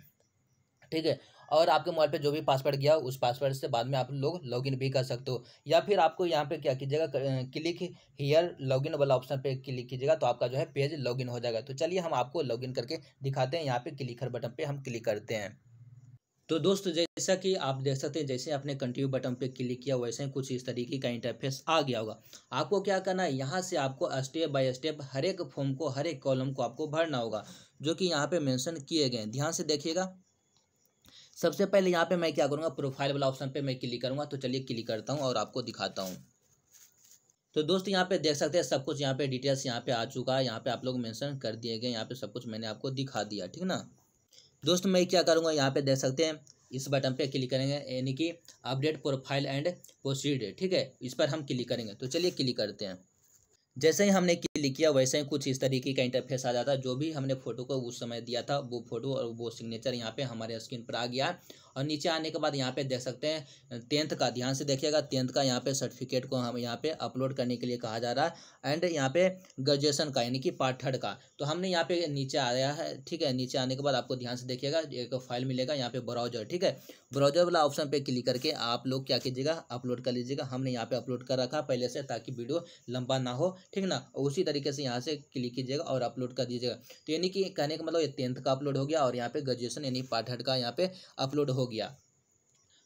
ठीक है। और आपके मोबाइल पे जो भी पासवर्ड गया उस पासवर्ड से बाद में आप लोग लॉगिन भी कर सकते हो, या फिर आपको यहाँ पे क्या कीजिएगा, क्लिक हियर लॉगिन वाला ऑप्शन पे क्लिक कीजिएगा तो आपका जो है पेज लॉगिन हो जाएगा। तो चलिए हम आपको लॉगिन करके दिखाते हैं। यहाँ पे क्लिक हर बटन पे हम क्लिक करते हैं। तो दोस्तों जैसा कि आप देख सकते हैं, जैसे आपने कंटिन्यू बटन पे क्लिक किया वैसे ही कुछ इस तरीके का इंटरफेस आ गया होगा। आपको क्या करना है, यहाँ से आपको स्टेप बाय स्टेप हर एक फॉर्म को, हर एक कॉलम को आपको भरना होगा, जो कि यहाँ पे मेंशन किए गए हैं। ध्यान से देखिएगा। सबसे पहले यहाँ पे मैं क्या करूँगा, प्रोफाइल वाला ऑप्शन पे मैं क्लिक करूँगा। तो चलिए क्लिक करता हूँ और आपको दिखाता हूँ। तो दोस्तों यहाँ पे देख सकते हैं सब कुछ यहाँ पे डिटेल्स यहाँ पे आ चुका है। यहाँ पे आप लोग मेंशन कर दिए गए, यहाँ पे सब कुछ मैंने आपको दिखा दिया, ठीक ना। दोस्त मैं क्या करूँगा, यहाँ पे देख सकते हैं इस बटन पे क्लिक करेंगे, यानी कि अपडेट प्रोफाइल एंड प्रोसीड, ठीक है। इस पर हम क्लिक करेंगे। तो चलिए क्लिक करते हैं। जैसे ही हमने क्लिक किया वैसे ही कुछ इस तरीके का इंटरफेस आ जाता है। जो भी हमने फोटो को उस समय दिया था वो फोटो और वो सिग्नेचर यहाँ पे हमारे स्क्रीन पर आ गया। और नीचे आने के बाद यहाँ पे देख सकते हैं 10th का, ध्यान से देखिएगा 10th का यहाँ पे सर्टिफिकेट को हम यहाँ पे अपलोड करने के लिए कहा जा रहा है। एंड यहाँ पे ग्रेजुएशन का यानी कि पार्ट 3 का, तो हमने यहाँ पे नीचे आया है, ठीक है। नीचे आने के बाद आपको ध्यान से देखिएगा एक फाइल मिलेगा यहाँ पे ब्राउजर, ठीक है। ब्राउजर वाला ऑप्शन पे क्लिक करके आप लोग क्या कीजिएगा, अपलोड कर लीजिएगा। हमने यहाँ पे अपलोड कर रखा पहले से, ताकि वीडियो लंबा ना हो, ठीक ना। उसी तरीके से यहाँ से क्लिक कीजिएगा और अपलोड कर दीजिएगा। तो यानी कि कहने का मतलब ये 10th का अपलोड हो गया और यहाँ पे ग्रेजुएशन यानी पार्ट 3 का यहाँ पे अपलोड हो गया।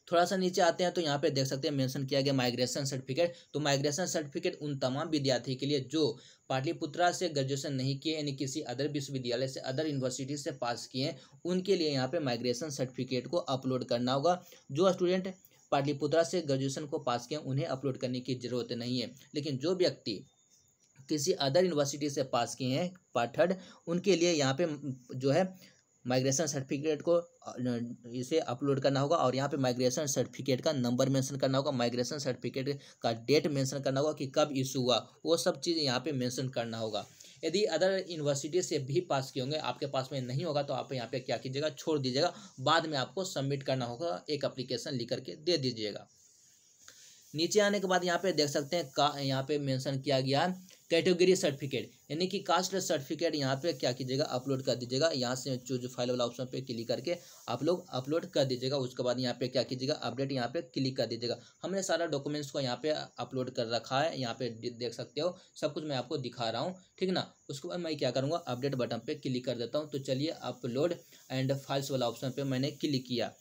थोड़ा सा नीचे आते हैं तो यहाँ पे देख सकते हैं मेंशन किया गया माइग्रेशन सर्टिफिकेट। तो माइग्रेशन सर्टिफिकेट उन तमाम विद्यार्थी के लिए जो पाटलिपुत्रा से ग्रेजुएशन नहीं किए, यानी किसी अदर विश्वविद्यालय से, अदर यूनिवर्सिटी से पास किए हैं, उनके लिए यहाँ पे माइग्रेशन सर्टिफिकेट को अपलोड करना होगा। जो स्टूडेंट पाटलिपुत्रा से ग्रेजुएशन को पास किए उन्हें अपलोड करने की जरूरत नहीं है, लेकिन जो व्यक्ति किसी अदर यूनिवर्सिटी से पास किए हैं पार्ट 3, उनके लिए यहाँ पे जो है माइग्रेशन सर्टिफिकेट को इसे अपलोड करना होगा। और यहाँ पे माइग्रेशन सर्टिफिकेट का नंबर मेंशन करना होगा, माइग्रेशन सर्टिफिकेट का डेट मेंशन करना होगा कि कब इशू हुआ, वो सब चीज़ यहाँ पे मेंशन करना होगा। यदि अदर यूनिवर्सिटी से भी पास किए होंगे, आपके पास में नहीं होगा, तो आप यहाँ पे क्या कीजिएगा, छोड़ दीजिएगा। बाद में आपको सबमिट करना होगा, एक एप्लीकेशन लिख करके दे दीजिएगा। नीचे आने के बाद यहाँ पे देख सकते हैं यहाँ पे मेंशन किया गया कैटेगरी सर्टिफिकेट, यानी कि कास्ट सर्टिफिकेट यहाँ पे क्या कीजिएगा, अपलोड कर दीजिएगा। यहाँ से चूज फाइल वाला ऑप्शन पे क्लिक करके आप लोग अपलोड कर दीजिएगा। उसके बाद यहाँ पे क्या कीजिएगा, अपडेट यहाँ पे क्लिक कर दीजिएगा। हमने सारा डॉक्यूमेंट्स को यहाँ पे अपलोड कर रखा है, यहाँ पे देख सकते हो, सब कुछ मैं आपको दिखा रहा हूँ, ठीक ना। उसके बाद मैं क्या करूँगा, अपडेट बटन पे क्लिक कर देता हूँ। तो चलिए अपलोड एंड फाइल्स वाला ऑप्शन पे मैंने क्लिक किया।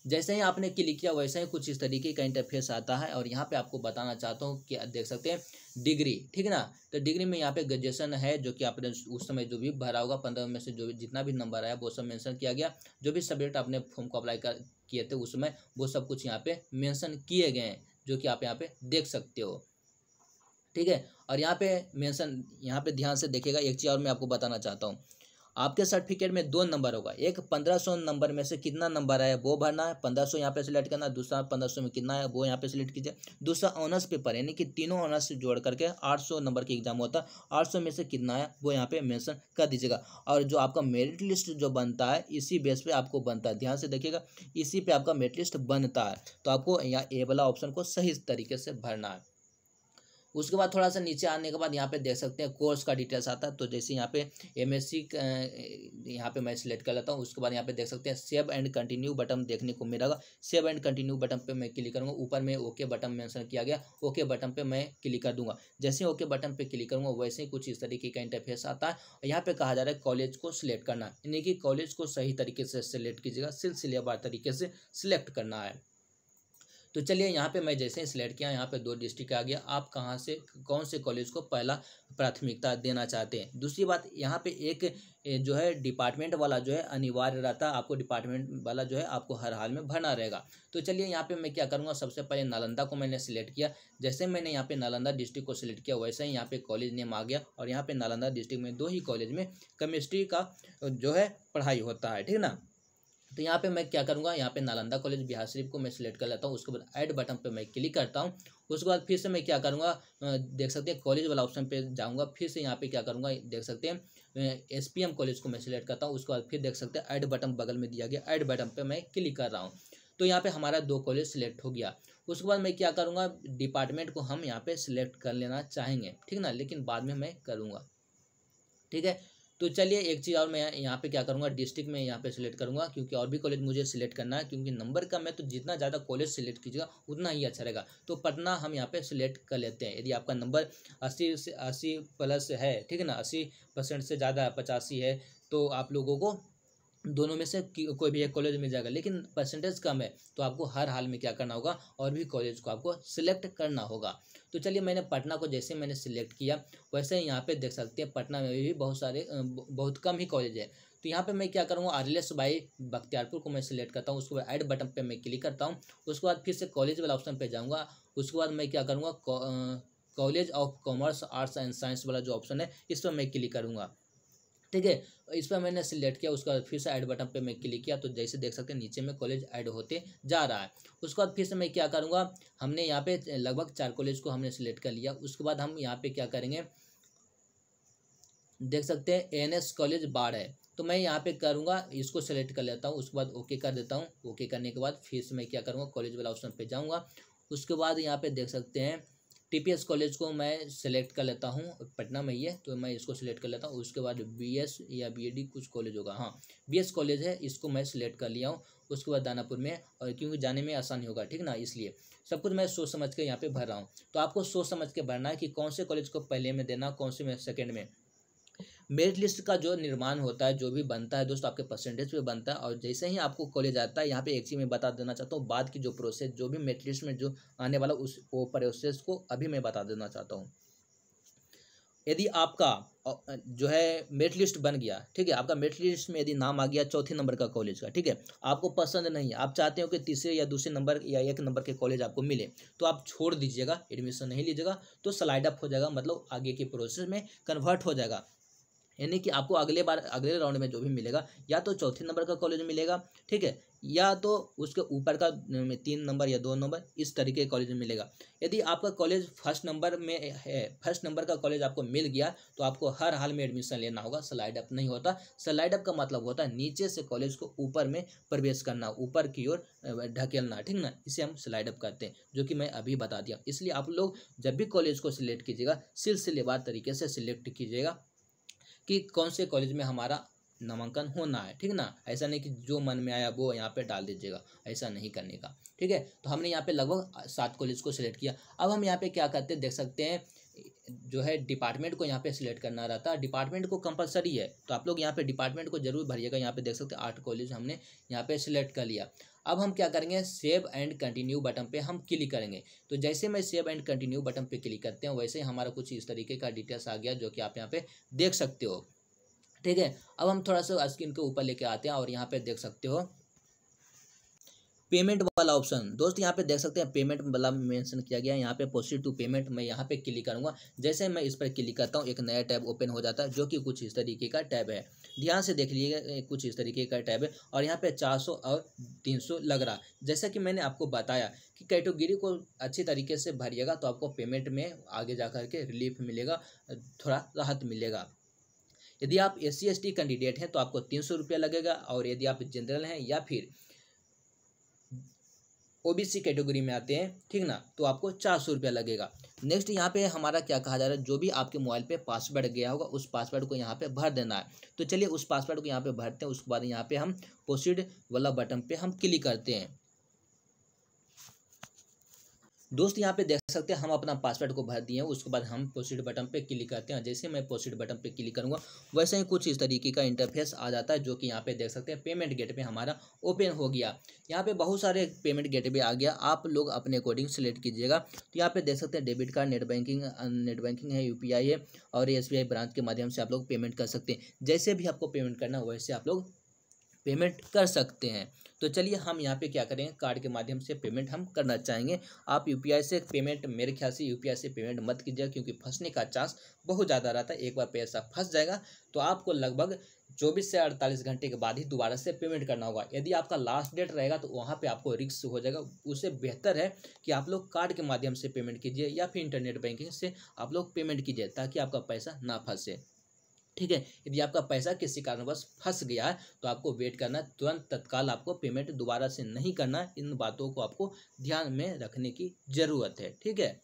जैसे ही आपने क्लिक किया वैसे ही कुछ इस तरीके का इंटरफेस आता है। और यहाँ पे आपको बताना चाहता हूँ कि देख सकते हैं डिग्री, ठीक ना। तो डिग्री में यहाँ पे ग्रेजुएशन है, जो कि आपने उस समय जो भी भरा होगा 15 में से जो भी जितना भी नंबर आया वो सब मेंशन किया गया। जो भी सब्जेक्ट आपने फॉर्म को अप्लाई किए थे उसमें वो सब कुछ यहाँ पे मेंशन किए गए हैं, जो कि आप यहाँ पे देख सकते हो, ठीक है। और यहाँ पे मेंशन, यहाँ पे ध्यान से देखिएगा, एक चीज़ और मैं आपको बताना चाहता हूँ। आपके सर्टिफिकेट में 2 नंबर होगा, एक 1500 नंबर में से कितना नंबर आया वो भरना है, 1500 यहाँ पे सिलेक्ट करना है। दूसरा 1500 में कितना है वो यहाँ पे सिलेक्ट कीजिए। दूसरा ऑनर्स पेपर, यानी कि तीनों ऑनर्स से जोड़ करके 800 नंबर की एग्जाम होता है, 800 में से कितना है वो यहाँ पे मेंशन कर दीजिएगा। और जो आपका मेरिट लिस्ट जो बनता है इसी बेस पे आपको बनता है, ध्यान से देखिएगा, इसी पे आपका मेरिट लिस्ट बनता है। तो आपको यहाँ ए वाला ऑप्शन को सही तरीके से भरना है। उसके बाद थोड़ा सा नीचे आने के बाद यहाँ पे देख सकते हैं कोर्स का डिटेल्स आता है। तो जैसे यहाँ पे एमएससी यहाँ पे मैं सिलेक्ट कर लेता हूँ। उसके बाद यहाँ पे देख सकते हैं सेव एंड कंटिन्यू बटन देखने को मिलेगा। सेव एंड कंटिन्यू बटन पे मैं क्लिक करूँगा। ऊपर में ओके बटन मेंशन किया गया, ओके बटन पे मैं क्लिक कर दूंगा। जैसे ओके बटन पे क्लिक करूँगा वैसे ही कुछ इस तरीके का इंटरफेस आता है। यहाँ पे कहा जा रहा है कॉलेज को सिलेक्ट करना, यानी कि कॉलेज को सही तरीके से सिलेक्ट कीजिएगा, सिलसिलेवार तरीके से सिलेक्ट करना है। तो चलिए यहाँ पे मैं जैसे ही सिलेक्ट किया, यहाँ पे 2 डिस्ट्रिक्ट आ गया। आप कहाँ से कौन से कॉलेज को पहला प्राथमिकता देना चाहते हैं। दूसरी बात, यहाँ पे एक जो है डिपार्टमेंट वाला जो है अनिवार्य रहता है, आपको डिपार्टमेंट वाला जो है आपको हर हाल में भरना रहेगा। तो चलिए यहाँ पे मैं क्या करूँगा, सबसे पहले नालंदा को मैंने सिलेक्ट किया। जैसे मैंने यहाँ पे नालंदा डिस्ट्रिक्ट को सिलेक्ट किया वैसे ही यहाँ पे कॉलेज नेम आ गया। और यहाँ पे नालंदा डिस्ट्रिक्ट में 2 ही कॉलेज में केमिस्ट्री का जो है पढ़ाई होता है, ठीक ना। तो यहाँ पे मैं क्या करूँगा, यहाँ पे नालंदा कॉलेज बिहार शरीफ को मैं सिलेक्ट कर लेता हूँ। उसके बाद ऐड बटन पे मैं क्लिक करता हूँ। उसके बाद फिर से मैं क्या करूँगा, देख सकते हैं कॉलेज वाला ऑप्शन पे जाऊँगा। फिर से यहाँ पे क्या करूँगा, देख सकते हैं एसपीएम कॉलेज को मैं सिलेक्ट करता हूँ। उसके बाद फिर देख सकते हैं ऐड बटन बगल में दिया गया, ऐड बटन पर मैं क्लिक कर रहा हूँ। तो यहाँ पे हमारा 2 कॉलेज सिलेक्ट हो गया। उसके बाद मैं क्या करूँगा, डिपार्टमेंट को हम यहाँ पे सिलेक्ट कर लेना चाहेंगे, ठीक ना, लेकिन बाद में मैं करूँगा, ठीक है। तो चलिए एक चीज़ और मैं यहाँ पे क्या करूँगा, डिस्ट्रिक्ट में यहाँ पे सिलेक्ट करूँगा, क्योंकि और भी कॉलेज मुझे सिलेक्ट करना है। क्योंकि नंबर कम है तो जितना ज़्यादा कॉलेज सिलेक्ट कीजिएगा उतना ही अच्छा रहेगा। तो पटना हम यहाँ पे सिलेक्ट कर लेते हैं। यदि आपका नंबर 80 से 80 प्लस है, ठीक है ना, 80% से ज़्यादा 85 है, तो आप लोगों को दोनों में से कोई भी एक कॉलेज मिल जाएगा। लेकिन परसेंटेज कम है तो आपको हर हाल में क्या करना होगा, और भी कॉलेज को आपको सिलेक्ट करना होगा। तो चलिए मैंने पटना को जैसे मैंने सिलेक्ट किया वैसे ही यहाँ पे देख सकते हैं पटना में भी बहुत कम ही कॉलेज है। तो यहाँ पे मैं क्या करूँगा, आरएलएस बाई बख्तियारपुर को मैं सिलेक्ट करता हूँ। उसके बाद ऐड बटन पे मैं क्लिक करता हूँ। उसके बाद फिर से कॉलेज वाला ऑप्शन पे जाऊँगा। उसके बाद मैं क्या करूँगा, college of commerce arts and science वाला जो ऑप्शन है इस पर मैं क्लिक करूँगा, ठीक है। इस पर मैंने सिलेक्ट किया। उसके बाद फिर से ऐड बटन पे मैं क्लिक किया। तो जैसे देख सकते हैं नीचे में कॉलेज ऐड होते जा रहा है। उसके बाद फिर से मैं क्या करूँगा, हमने यहाँ पे लगभग 4 कॉलेज को हमने सिलेक्ट कर लिया। उसके बाद हम यहाँ पे क्या करेंगे, देख सकते हैं एएनएस कॉलेज बाढ़ है। तो मैं यहाँ पे करूँगा, इसको सेलेक्ट कर लेता हूँ, उसके बाद ओके कर देता हूँ। ओके करने के बाद फिर से मैं क्या करूँगा, कॉलेज वाला ऑप्शन पे जाऊँगा। उसके बाद यहाँ पे देख सकते हैं टीपीएस कॉलेज को मैं सेलेक्ट कर लेता हूँ, पटना में ही है तो मैं इसको सिलेक्ट कर लेता हूँ। उसके बाद बीएस या बीएडी कुछ कॉलेज होगा, हाँ बीएस कॉलेज है, इसको मैं सिलेक्ट कर लिया हूँ। उसके बाद दानापुर में, और क्योंकि जाने में आसानी होगा, ठीक ना, इसलिए सब कुछ मैं सोच समझ के यहाँ पे भर रहा हूँ। तो आपको सोच समझ के भरना है कि कौन से कॉलेज को पहले में देना, कौन से में सेकेंड में। मेरिट लिस्ट का जो निर्माण होता है, जो भी बनता है दोस्तों, आपके परसेंटेज पे बनता है। और जैसे ही आपको कॉलेज आता है, यहाँ पे एक चीज़ मैं बता देना चाहता हूँ, बाद की जो प्रोसेस, जो भी मेरिट लिस्ट में जो आने वाला उस वो प्रोसेस को अभी मैं बता देना चाहता हूँ। यदि आपका जो है मेरिट लिस्ट बन गया, ठीक है, आपका मेरिट लिस्ट में यदि नाम आ गया चौथे नंबर का कॉलेज का, ठीक है, आपको पसंद नहीं है, आप चाहते हो कि तीसरे या दूसरे नंबर या एक नंबर के कॉलेज आपको मिले, तो आप छोड़ दीजिएगा, एडमिशन नहीं लीजिएगा, तो स्लाइड अप हो जाएगा, मतलब आगे के प्रोसेस में कन्वर्ट हो जाएगा। यानी कि आपको अगले बार, अगले राउंड में जो भी मिलेगा, या तो चौथे नंबर का कॉलेज मिलेगा, ठीक है, या तो उसके ऊपर का 3 नंबर या 2 नंबर, इस तरीके का कॉलेज मिलेगा। यदि आपका कॉलेज फर्स्ट नंबर में है, फर्स्ट नंबर का कॉलेज आपको मिल गया, तो आपको हर हाल में एडमिशन लेना होगा, स्लाइड अप नहीं होता। स्लाइड अप का मतलब होता है नीचे से कॉलेज को ऊपर में प्रवेश करना, ऊपर की ओर ढकेलना, ठीक ना, इसे हम स्लाइड अप करते हैं, जो कि मैं अभी बता दिया। इसलिए आप लोग जब भी कॉलेज को सिलेक्ट कीजिएगा, सिलसिलेवार तरीके से सिलेक्ट कीजिएगा कि कौन से कॉलेज में हमारा नामांकन होना है, ठीक ना। ऐसा नहीं कि जो मन में आया वो यहाँ पे डाल दीजिएगा, ऐसा नहीं करने का, ठीक है। तो हमने यहाँ पे लगभग 7 कॉलेज को सिलेक्ट किया। अब हम यहाँ पे क्या करते हैं, देख सकते हैं जो है डिपार्टमेंट को यहाँ पे सिलेक्ट करना रहता है। डिपार्टमेंट को कंपलसरी है, तो आप लोग यहाँ पे डिपार्टमेंट को जरूर भरिएगा। यहाँ पे देख सकते हैं 8 कॉलेज हमने यहाँ पे सिलेक्ट कर लिया। अब हम क्या करेंगे, सेव एंड कंटिन्यू बटन पे हम क्लिक करेंगे। तो जैसे मैं सेव एंड कंटिन्यू बटन पे क्लिक करते हैं, वैसे ही हमारा कुछ इस तरीके का डिटेल्स आ गया, जो कि आप यहाँ पे देख सकते हो, ठीक है। अब हम थोड़ा सा स्क्रीन के ऊपर लेके आते हैं और यहाँ पे देख सकते हो पेमेंट वाला ऑप्शन। दोस्त यहाँ पे देख सकते हैं पेमेंट वाला मेंशन किया गया है, यहाँ पे प्रोसीड टू पेमेंट, मैं यहाँ पे क्लिक करूँगा। जैसे मैं इस पर क्लिक करता हूँ, एक नया टैब ओपन हो जाता है, जो कि कुछ इस तरीके का टैब है। ध्यान से देख लीजिएगा, कुछ इस तरीके का टैब है, और यहाँ पे 400 और 300 लग रहा। जैसा कि मैंने आपको बताया कि कैटेगरी को अच्छी तरीके से भरिएगा, तो आपको पेमेंट में आगे जा कर के रिलीफ मिलेगा, थोड़ा राहत मिलेगा। यदि आप SC/ST कैंडिडेट हैं तो आपको 300 रुपया लगेगा, और यदि आप जनरल हैं या फिर OBC कैटेगरी में आते हैं, ठीक ना, तो आपको 400 रुपया लगेगा। नेक्स्ट यहाँ पे हमारा क्या कहा जा रहा है, जो भी आपके मोबाइल पे पासवर्ड गया होगा, उस पासवर्ड को यहाँ पे भर देना है। तो चलिए उस पासवर्ड को यहाँ पे भरते हैं। उसके बाद यहाँ पे हम प्रोसीड वाला बटन पे हम क्लिक करते हैं। दोस्त यहाँ पे देख सकते हैं हम अपना पासवर्ड को भर दिए हैं। उसके बाद हम प्रोसीड बटन पे क्लिक करते हैं। जैसे मैं प्रोसीड बटन पे क्लिक करूँगा, वैसे ही कुछ इस तरीके का इंटरफेस आ जाता है, जो कि यहाँ पे देख सकते हैं पेमेंट गेटवे हमारा ओपन हो गया। यहाँ पे बहुत सारे पेमेंट गेटवे आ गया, आप लोग अपने अकॉर्डिंग सेलेक्ट कीजिएगा। तो यहाँ पे देख सकते हैं डेबिट कार्ड, नेट बैंकिंग है, UPI है, और SBI ब्रांच के माध्यम से आप लोग पेमेंट कर सकते हैं। जैसे भी आपको पेमेंट करना है वैसे आप लोग पेमेंट कर सकते हैं। तो चलिए हम यहाँ पे क्या करेंगे, कार्ड के माध्यम से पेमेंट हम करना चाहेंगे। आप UPI से पेमेंट, मेरे ख्याल से UPI से पेमेंट मत कीजिएगा, क्योंकि फंसने का चांस बहुत ज़्यादा रहता है। एक बार पैसा फंस जाएगा तो आपको लगभग 24 से 48 घंटे के बाद ही दोबारा से पेमेंट करना होगा। यदि आपका लास्ट डेट रहेगा तो वहाँ पे आपको रिस्क हो जाएगा। उससे बेहतर है कि आप लोग कार्ड के माध्यम से पेमेंट कीजिए, या फिर इंटरनेट बैंकिंग से आप लोग पेमेंट कीजिए, ताकि आपका पैसा ना फंसे, ठीक है। यदि आपका पैसा किसी कारणवश फंस गया है तो आपको वेट करना, तुरंत तत्काल आपको पेमेंट दोबारा से नहीं करना। इन बातों को आपको ध्यान में रखने की ज़रूरत है, ठीक है।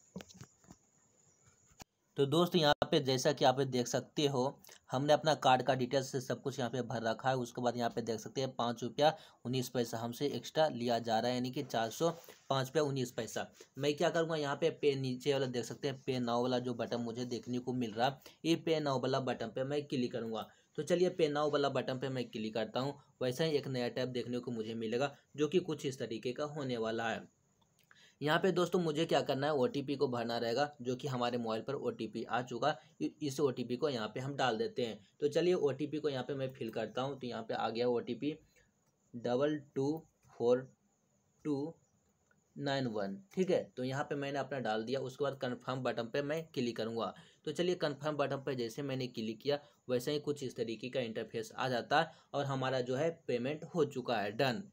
तो दोस्त यहाँ पे जैसा कि आप देख सकते हो, हमने अपना कार्ड का डिटेल्स से सब कुछ यहाँ पे भर रखा है। उसके बाद यहाँ पे देख सकते हैं 5 रुपया 19 पैसा हमसे एक्स्ट्रा लिया जा रहा है, यानी कि 405 रुपया 19 पैसा। मैं क्या करूँगा, यहाँ पे नीचे वाला देख सकते हैं पे नाउ वाला जो बटन मुझे देखने को मिल रहा, ये पे नाउ वाला बटन पे मैं क्लिक करूँगा। तो चलिए पे नाउ वाला बटन पे मैं क्लिक करता हूँ। वैसा ही एक नया टैब देखने को मुझे मिलेगा, जो कि कुछ इस तरीके का होने वाला है। यहाँ पे दोस्तों मुझे क्या करना है, OTP को भरना रहेगा, जो कि हमारे मोबाइल पर OTP आ चुका। इस OTP को यहाँ पे हम डाल देते हैं। तो चलिए OTP को यहाँ पे मैं फिल करता हूँ। तो यहाँ पे आ गया OTP 224291, ठीक है। तो यहाँ पे मैंने अपना डाल दिया। उसके बाद कन्फर्म बटन पे मैं क्लिक करूँगा। तो चलिए कन्फर्म बटन पर जैसे मैंने क्लिक किया, वैसे ही कुछ इस तरीके का इंटरफेस आ जाता है, और हमारा जो है पेमेंट हो चुका है, डन,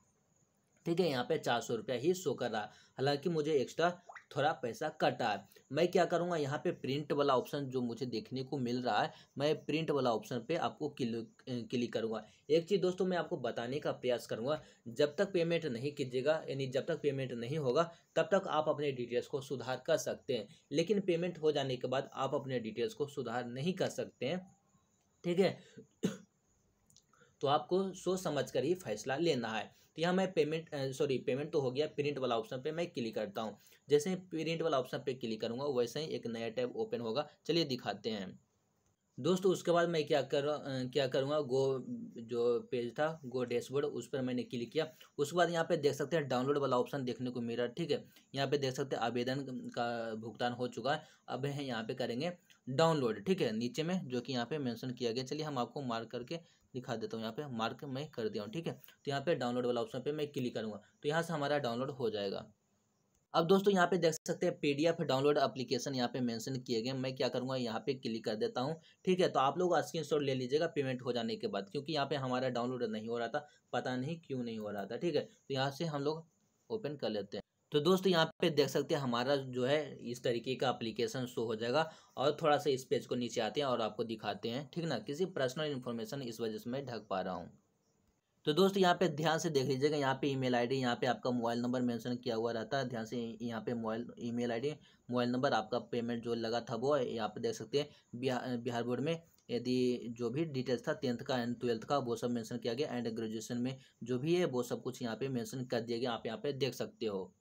ठीक है। यहाँ पे 400 रुपया ही शो कर रहा, हालांकि मुझे एक्स्ट्रा थोड़ा पैसा कटा है। मैं क्या करूँगा, यहाँ पे प्रिंट वाला ऑप्शन जो मुझे देखने को मिल रहा है, मैं प्रिंट वाला ऑप्शन पे आपको क्लिक करूँगा। एक चीज़ दोस्तों मैं आपको बताने का प्रयास करूँगा, जब तक पेमेंट नहीं कीजिएगा, यानी जब तक पेमेंट नहीं होगा तब तक आप अपने डिटेल्स को सुधार कर सकते हैं, लेकिन पेमेंट हो जाने के बाद आप अपने डिटेल्स को सुधार नहीं कर सकते हैं, ठीक है। तो आपको सोच समझ कर ही फैसला लेना है। तो यहाँ मैं पेमेंट तो हो गया, प्रिंट वाला ऑप्शन पे मैं क्लिक करता हूँ। जैसे ही प्रिंट वाला ऑप्शन पे क्लिक करूँगा वैसे ही एक नया टैब ओपन होगा। चलिए दिखाते हैं दोस्तों। उसके बाद मैं क्या करूँगा, गो जो पेज था गो डैशबोर्ड, उस पर मैंने क्लिक किया। उसके बाद यहाँ पे देख सकते हैं डाउनलोड वाला ऑप्शन देखने को मिल रहा है, ठीक है। यहाँ पे देख सकते हैं आवेदन का भुगतान हो चुका है। अब है यहाँ पे करेंगे डाउनलोड, ठीक है, नीचे में जो कि यहाँ पे मेंशन किया गया। चलिए हम आपको मार्क करके दिखा देता हूँ। यहाँ पे मार्क मैं कर दिया हूँ, ठीक है। तो यहाँ पे डाउनलोड वाला ऑप्शन पे मैं क्लिक करूँगा तो यहाँ से हमारा डाउनलोड हो जाएगा। अब दोस्तों यहाँ पे देख सकते हैं पीडीएफ डाउनलोड एप्लीकेशन यहाँ पे मेंशन किए गए। मैं क्या करूँगा, यहाँ पे क्लिक कर देता हूँ, ठीक है। तो आप लोग स्क्रीनशॉट ले लीजिएगा पेमेंट हो जाने के बाद, क्योंकि यहाँ पे हमारा डाउनलोड नहीं हो रहा था, पता नहीं क्यों नहीं हो रहा था, ठीक है। तो यहाँ से हम लोग ओपन कर लेते हैं। तो दोस्तों यहाँ पे देख सकते हैं हमारा जो है इस तरीके का एप्लीकेशन शो हो जाएगा। और थोड़ा सा इस पेज को नीचे आते हैं और आपको दिखाते हैं, ठीक ना। किसी पर्सनल इन्फॉर्मेशन इस वजह से मैं ढक पा रहा हूँ। तो दोस्तों यहाँ पे ध्यान से देख लीजिएगा, यहाँ पे ईमेल आईडी, यहाँ पे आपका मोबाइल नंबर मेंशन किया हुआ रहता है। ध्यान से यहाँ पे ईमेल आईडी, मोबाइल नंबर, आपका पेमेंट जो लगा था वो यहाँ पे देख सकते हैं। बिहार बोर्ड में यदि जो भी डिटेल्स था 10th का एंड 12th का वो सब मेंशन किया गया, एंड ग्रेजुएशन में जो भी है वो सब कुछ यहाँ पे मेंशन कर दिया गया। आप यहाँ पे देख सकते हो।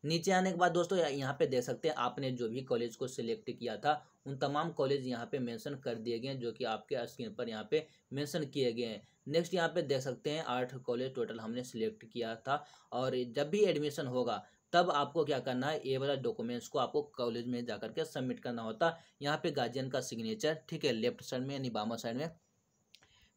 नीचे आने के बाद दोस्तों यहाँ पे देख सकते हैं आपने जो भी कॉलेज को सिलेक्ट किया था उन तमाम कॉलेज यहाँ पे मेंशन कर दिए गए हैं, जो कि आपके स्क्रीन पर यहाँ पे मेंशन किए गए हैं। नेक्स्ट यहाँ पे देख सकते हैं 8 कॉलेज टोटल हमने सिलेक्ट किया था। और जब भी एडमिशन होगा तब आपको क्या करना है, ये वाला डॉक्यूमेंट्स को आपको कॉलेज में जाकर के सबमिट करना होता है। यहाँ पे गार्जियन का सिग्नेचर, ठीक है, लेफ्ट साइड में यानी बामा साइड में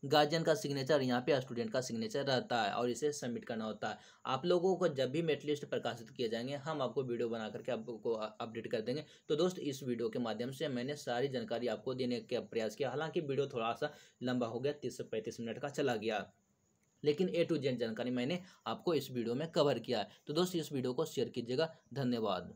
गार्जियन का सिग्नेचर, यहाँ पे स्टूडेंट का सिग्नेचर रहता है और इसे सबमिट करना होता है। आप लोगों को जब भी मेरिट लिस्ट प्रकाशित किए जाएंगे हम आपको वीडियो बना करके आपको अपडेट कर देंगे। तो दोस्त इस वीडियो के माध्यम से मैंने सारी जानकारी आपको देने का प्रयास किया। हालांकि वीडियो थोड़ा सा लंबा हो गया, 30 से 35 मिनट का चला गया, लेकिन A to Z जानकारी मैंने आपको इस वीडियो में कवर किया है। तो दोस्त इस वीडियो को शेयर कीजिएगा। धन्यवाद।